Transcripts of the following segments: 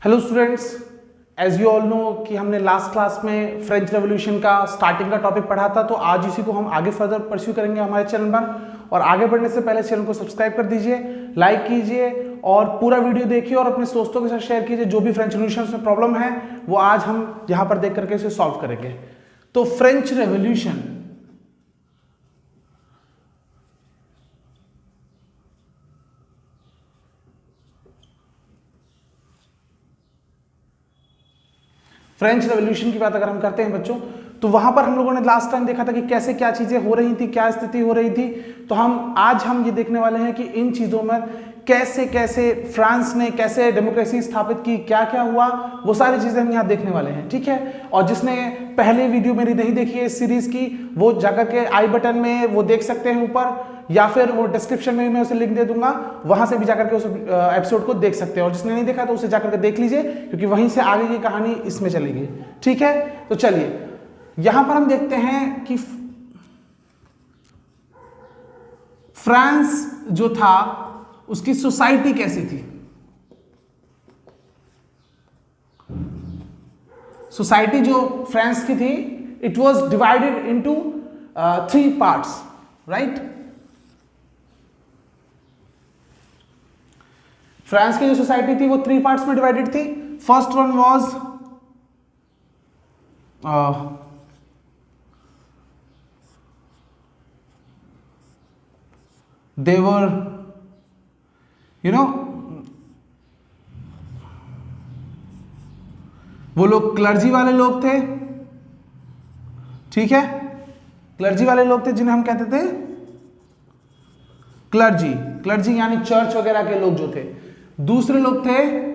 Hello students, as you all know कि हमने last class में फ्रेंच रेवोल्यूशन का स्टार्टिंग का टॉपिक पढ़ा था, तो आज इसी को हम आगे फर्दर परस्यू करेंगे हमारे चैनल पर। और आगे बढ़ने से पहले चैनल को सब्सक्राइब कर दीजिए, लाइक कीजिए और पूरा वीडियो देखिए और अपने दोस्तों के साथ शेयर कीजिए। जो भी फ्रेंच रेवोल्यूशन में प्रॉब्लम है वो आज हम यहाँ पर देख करके इसे सॉल्व करेंगे। तो फ्रेंच रेवोल्यूशन फ्रेंच रेवोल्यूशन की बात अगर हम करते हैं बच्चों, तो वहां पर हम लोगों ने लास्ट टाइम देखा था कि कैसे क्या चीजें हो रही थी, क्या स्थिति हो रही थी। तो आज हम ये देखने वाले हैं कि इन चीजों में कैसे कैसे फ्रांस ने कैसे डेमोक्रेसी स्थापित की, क्या क्या हुआ, वो सारी चीजें हम यहाँ देखने वाले हैं, ठीक है। और जिसने पहले वीडियो मेरी नहीं देखी है इस सीरीज की, वो जाकर के आई बटन में वो देख सकते हैं ऊपर, या फिर वो डिस्क्रिप्शन में मैं उसे लिंक दे दूंगा, वहां से भी जाकर के उस एपिसोड को देख सकते हैं। और जिसने नहीं देखा तो उसे जाकर के देख लीजिए, क्योंकि वहीं से आगे की कहानी इसमें चलेगी, ठीक है। तो चलिए यहां पर हम देखते हैं कि फ्रांस जो था उसकी सोसाइटी कैसी थी। सोसाइटी जो फ्रांस की थी, it was divided into 3 parts, right. France की जो सोसाइटी थी वो 3 पार्ट्स में डिवाइडेड थी। फर्स्ट वन वॉज देवर वो लोग क्लर्जी वाले लोग थे, ठीक है। क्लर्जी वाले लोग थे जिन्हें हम कहते थे क्लर्जी यानी चर्च वगैरह के लोग जो थे। दूसरे लोग थे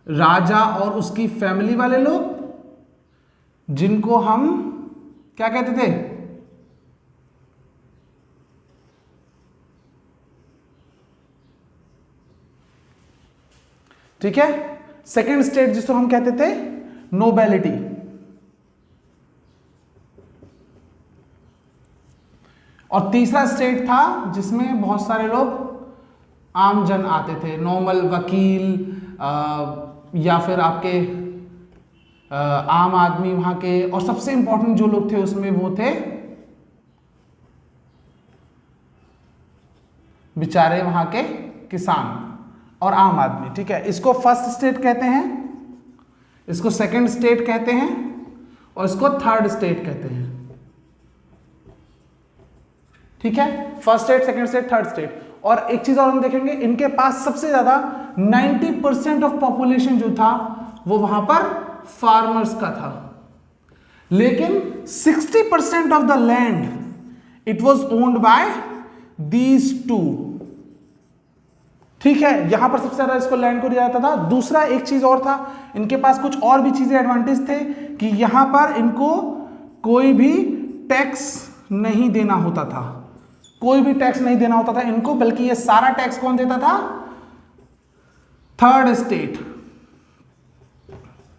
राजा और उसकी फैमिली वाले लोग, जिनको हम क्या कहते थे, ठीक है। सेकेंड स्टेट जिसको हम कहते थे नोबेलिटी, और तीसरा स्टेट था जिसमें बहुत सारे लोग आम जन आते थे, नॉर्मल वकील या फिर आपके आम आदमी वहां के। और सबसे इंपॉर्टेंट जो लोग थे उसमें वो थे बेचारे वहां के किसान और आम आदमी, ठीक है। इसको फर्स्ट स्टेट कहते हैं, इसको सेकंड स्टेट कहते हैं और इसको थर्ड स्टेट कहते हैं, ठीक है। First state, second state, third state. और एक चीज और हम देखेंगे, इनके पास सबसे ज्यादा 90% ऑफ पॉपुलेशन जो था वो वहां पर फार्मर्स का था, लेकिन 60% of the land it was owned by these two, ठीक है। यहां पर सबसे ज्यादा इसको लैंड को दिया जाता था। दूसरा एक चीज और था, इनके पास कुछ और भी चीजें एडवांटेज थे कि यहां पर इनको कोई भी टैक्स नहीं देना होता था, कोई भी टैक्स नहीं देना होता था इनको, बल्कि ये सारा टैक्स कौन देता था, थर्ड स्टेट।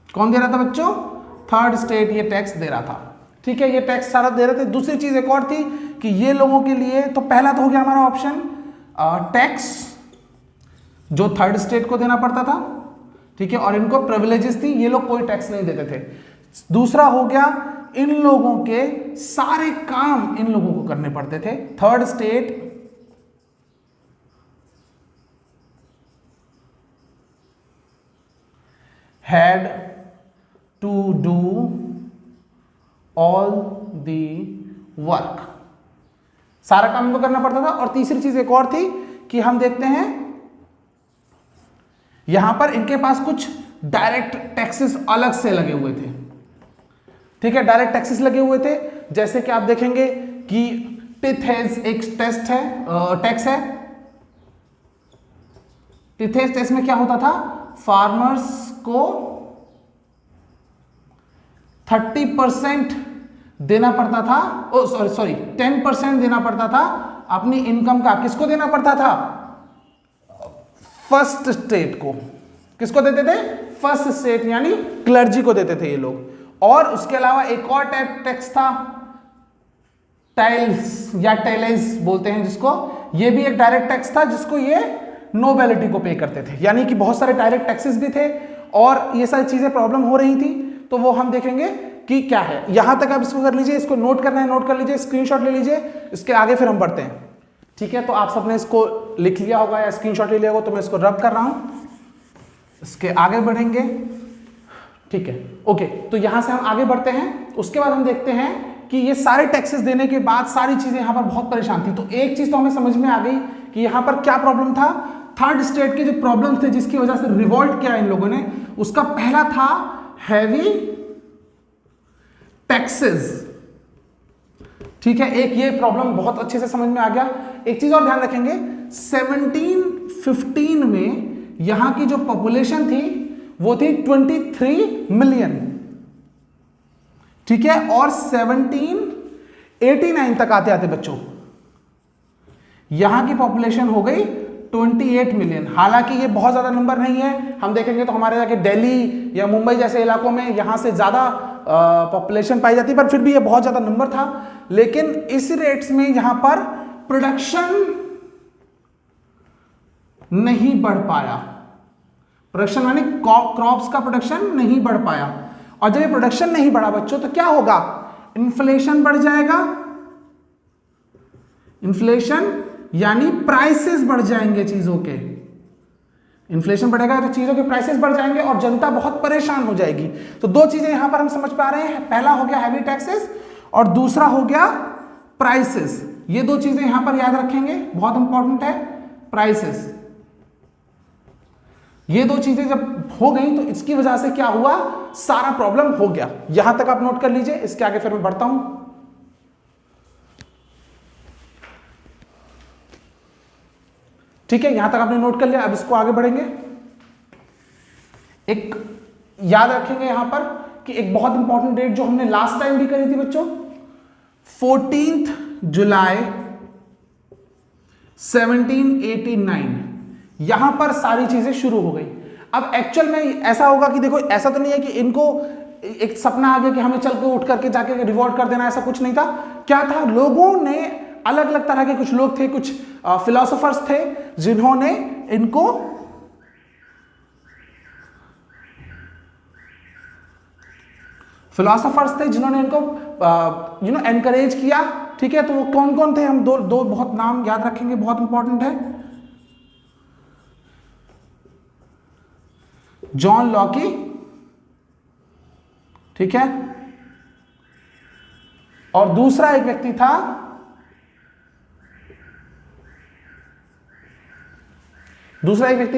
कौन दे रहा था बच्चों, थर्ड स्टेट ये टैक्स दे रहा था, ठीक है। ये टैक्स सारा दे रहे थे। दूसरी चीज एक और थी कि ये लोगों के लिए, तो पहला तो हो गया हमारा ऑप्शन टैक्स जो थर्ड स्टेट को देना पड़ता था, ठीक है, और इनको प्रिविलेजेस थी, ये लोग कोई टैक्स नहीं देते थे। दूसरा हो गया इन लोगों के सारे काम इन लोगों को करने पड़ते थे। Third estate had to do all the work, सारा काम इनको करना पड़ता था। और तीसरी चीज एक और थी कि हम देखते हैं यहां पर इनके पास कुछ डायरेक्ट टैक्सेस अलग से लगे हुए थे, ठीक है। डायरेक्ट टैक्सेस लगे हुए थे, जैसे कि आप देखेंगे कि टिथेस एक टेस्ट है, टैक्स है। टिथेस टैक्स में क्या होता था, फार्मर्स को 30% देना पड़ता था, 10% देना पड़ता था अपनी इनकम का। किसको देना पड़ता था, फर्स्ट स्टेट को। किसको देते थे? फर्स्ट स्टेट यानी क्लर्जी को देते थे ये लोग। और उसके अलावा एक और टैक्स था, टाइल्स या टेलेस बोलते हैं जिसको, ये भी एक डायरेक्ट टैक्स था जिसको ये नोबेलिटी को पे करते थे। यानी कि बहुत सारे डायरेक्ट टैक्सेस भी थे और ये सारी चीजें प्रॉब्लम हो रही थी, तो वो हम देखेंगे कि क्या है। यहां तक आप इसको कर लीजिए, इसको नोट करना है नोट कर लीजिए, स्क्रीनशॉट ले लीजिए, इसके आगे फिर हम बढ़ते हैं। ठीक है, तो आप सबने इसको लिख लिया होगा या स्क्रीनशॉट ले लिया होगा, तो मैं इसको रब कर रहा हूं, इसके आगे बढ़ेंगे। ठीक है, ओके, तो यहां से हम आगे बढ़ते हैं। उसके बाद हम देखते हैं कि ये सारे टैक्सेस देने के बाद सारी चीजें यहां पर बहुत परेशान थी। तो एक चीज तो हमें समझ में आ गई कि यहां पर क्या प्रॉब्लम था। थर्ड स्टेट के जो प्रॉब्लम थे जिसकी वजह से रिवोल्ट किया इन लोगों ने, उसका पहला था हैवी टैक्सेस। ठीक है, एक ये प्रॉब्लम बहुत अच्छे से समझ में आ गया। एक चीज और ध्यान रखेंगे, 1715 में यहां की जो पॉपुलेशन थी वो थी 23 मिलियन। ठीक है, और 1789 तक आते आते बच्चों यहां की पॉपुलेशन हो गई 28 मिलियन। हालांकि ये बहुत ज्यादा नंबर नहीं है, हम देखेंगे तो हमारे जाके दिल्ली या मुंबई जैसे इलाकों में यहां से ज्यादा पॉपुलेशन पाई जाती है, पर फिर भी ये बहुत ज्यादा नंबर था। लेकिन इस रेट्स में यहां पर प्रोडक्शन नहीं बढ़ पाया। प्रोडक्शन माने क्रॉप्स का प्रोडक्शन नहीं बढ़ पाया। और जब ये प्रोडक्शन नहीं बढ़ा बच्चों तो क्या होगा? इन्फ्लेशन बढ़ जाएगा। इन्फ्लेशन यानी प्राइसेस बढ़ जाएंगे चीजों के। इन्फ्लेशन बढ़ेगा तो चीजों के प्राइसेस बढ़ जाएंगे और जनता बहुत परेशान हो जाएगी। तो दो चीजें यहां पर हम समझ पा रहे हैं, पहला हो गया हैवी टैक्सेस और दूसरा हो गया प्राइसेस। ये दो चीजें यहां पर याद रखेंगे, बहुत इंपॉर्टेंट है। प्राइसेस, ये दो चीजें जब हो गई तो इसकी वजह से क्या हुआ, सारा प्रॉब्लम हो गया। यहां तक आप नोट कर लीजिए, इसके आगे फिर मैं बढ़ता हूं। ठीक है, यहां तक आपने नोट कर लिया, अब इसको आगे बढ़ेंगे। एक याद रखेंगे यहां पर कि एक बहुत इंपॉर्टेंट डेट जो हमने लास्ट टाइम भी करी थी बच्चों, 14 जुलाई 1789, यहां पर सारी चीजें शुरू हो गई। अब एक्चुअल में ऐसा होगा कि देखो, ऐसा तो नहीं है कि इनको एक सपना आ गया कि हमें चल के उठ करके जाके रिवॉर्ड कर देना, ऐसा कुछ नहीं था। क्या था, लोगों ने अलग अलग तरह के, कुछ लोग थे, कुछ फिलोसोफर्स थे जिन्होंने इनको एनकरेज किया। ठीक है, तो वो कौन कौन थे, हम दो बहुत नाम याद रखेंगे, बहुत इंपॉर्टेंट है। जॉन लॉकी, ठीक है, और दूसरा एक व्यक्ति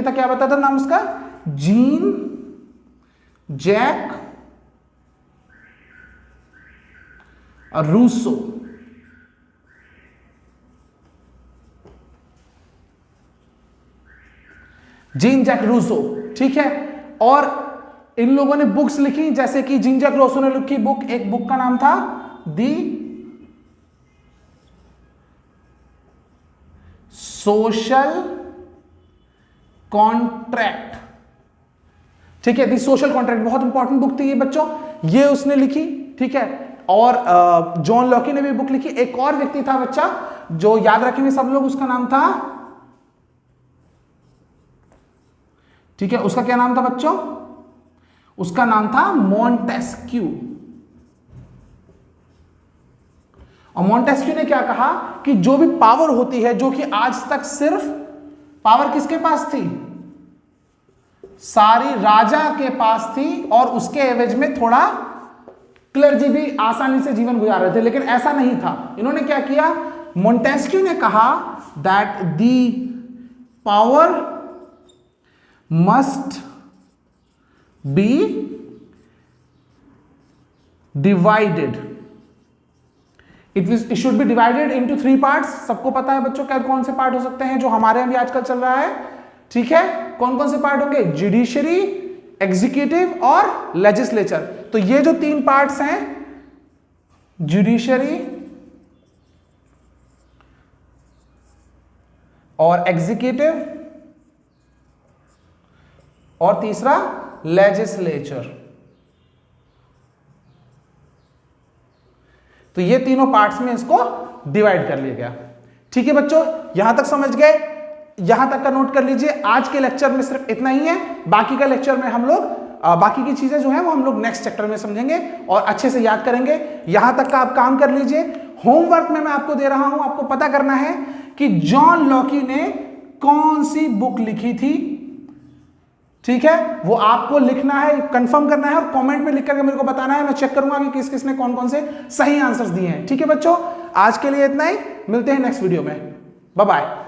था क्या बताता नाम उसका, Jean Jacques Rousseau. Jean Jacques Rousseau, ठीक है। और इन लोगों ने बुक्स लिखी, जैसे कि जीन जैक रूसो ने लिखी बुक, एक बुक का नाम था दी सोशल कॉन्ट्रैक्ट। ठीक है, दी सोशल कॉन्ट्रैक्ट, बहुत इंपॉर्टेंट बुक थी ये बच्चों, ये उसने लिखी। ठीक है, और जॉन लॉकी ने भी बुक लिखी। एक और व्यक्ति था बच्चा जो याद रखेंगे सब लोग, उसका नाम था, ठीक है, उसका क्या नाम था बच्चों, उसका नाम था मॉन्टेस्क्यू। और मॉन्टेस्क्यू ने क्या कहा कि जो भी पावर होती है, जो कि आज तक सिर्फ पावर किसके पास थी, सारी राजा के पास थी, और उसके एवज में थोड़ा क्लर्जी भी आसानी से जीवन गुजार रहे थे, लेकिन ऐसा नहीं था। इन्होंने क्या किया, मॉन्टेस्क्यू ने कहा that the power must be divided. It should be divided into 3 parts. सबको पता है बच्चों क्या कौन से पार्ट हो सकते हैं जो हमारे यहाँ भी आजकल चल रहा है। ठीक है, कौन कौन से पार्ट होंगे, जुडिशरी, एग्जीक्यूटिव और लेजिस्लेचर। तो ये जो 3 पार्ट्स हैं, जुडिशरी और एग्जीक्यूटिव और तीसरा लेजिस्लेचर। तो ये तीनों पार्ट्स में इसको डिवाइड कर लिया गया। ठीक है बच्चों, यहां तक समझ गए? यहां तक का नोट कर लीजिए। आज के लेक्चर में सिर्फ इतना ही है, बाकी का लेक्चर में हम लोग बाकी की चीजें जो है वो हम लोग नेक्स्ट चैप्टर में समझेंगे और अच्छे से याद करेंगे। यहां तक का आप काम कर लीजिए। होमवर्क में मैं आपको दे रहा हूं, आपको पता करना है कि जॉन लॉकी ने कौन सी बुक लिखी थी। ठीक है, वो आपको लिखना है, कंफर्म करना है और कमेंट में लिख करके मेरे को बताना है। मैं चेक करूंगा कि किस किसने कौन कौन से सही आंसर्स दिए हैं। ठीक है बच्चों, आज के लिए इतना ही, मिलते हैं नेक्स्ट वीडियो में। Bye bye.